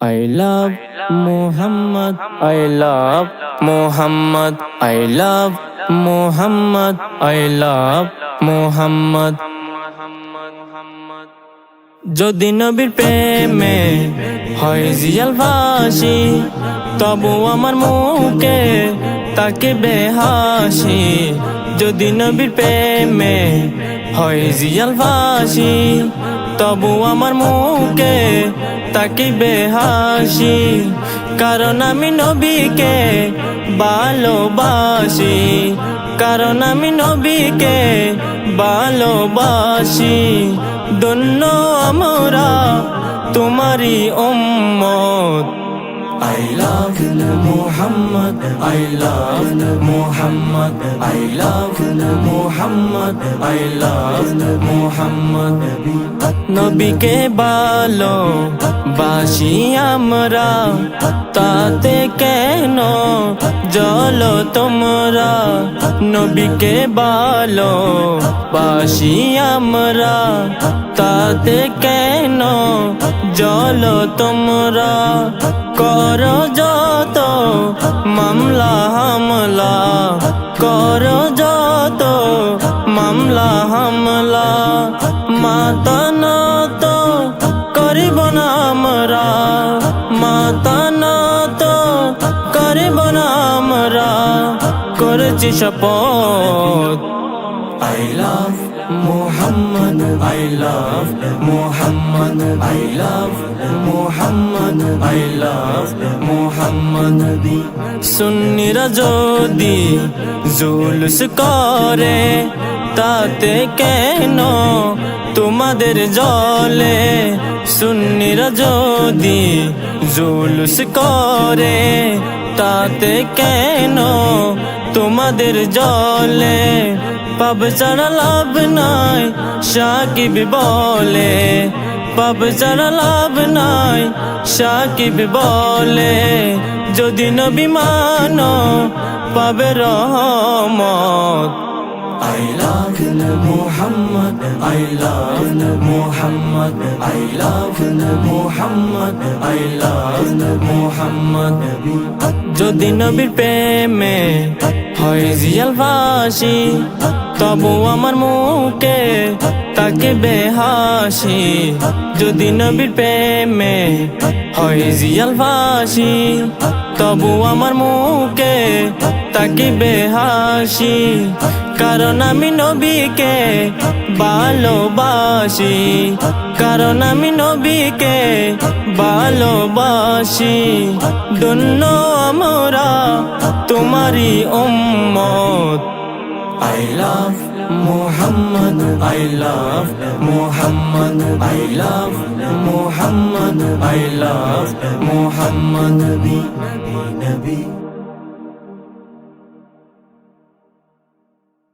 I love Muhammad, I love Muhammad, I love Muhammad, I love Muhammad. যদি নবীর প্রেমে হয় জিয়াল ফাঁসি, তবু আমার মুখে তাকে বেহাসি। যদি নবীর প্রেমে হয় জিয়াল ফাঁসি, তবু আমার মুখে তাকে বেহাসি। কারণ আমি নবীকে ভালোবাসি, কারণ আমি নবীকে ভালোবাসি। ধন্য আমরা তোমারি উম্মত। I love Muhammad, I love Muhammad, I love Muhammad, I love Muhammad. নবীকে ভালোবাসি আমরা, তাতে কেন জ্বলো তোমরা? নবীকে ভালোবাসি আমরা, তাতে কেন জ্বলো তোমরা? করো যত মামলা হামলা, করো যত মামলা হামলা, মাতা নত করিব না আমরা, মাতা নত করিব না আমরা, করেছি শপথ। I love Muhammad, I love Muhammad, I love Muhammad, I love Muhammad. সুন্নিরা যদি জুলুস করে, তাতে কেন তোমাদের জলে? সুন্নিরা যদি জুলুস করে, তাতে কেন তোমাদের জলে? পাপ ছাড়া লাভ নাই সাকিব বলে, পাপ ছাড়া লাভ নাই সাকিব বলে। যদি নবী মানো পাবে রহমত। I love Muhammad, I love Muhammad, I love Muhammad, I love Muhammad. যদি নবীর প্রেমে হয় জিয়াল ফাঁসি, তবু আমার মুখে তাকে বেহাসি। যদি নবীর প্রেমে হয় জিয়াল ফাঁসি, তবু আমার মুখে তাকে বেহাসি। কারণ আমি নবীকে ভালোবাসি, কারণ আমি নবীকে ভালোবাসি। ধন্য আমরা তোমারি উম্মত। I love Muhammad, I love Muhammad, I love Muhammad, I love Muhammad.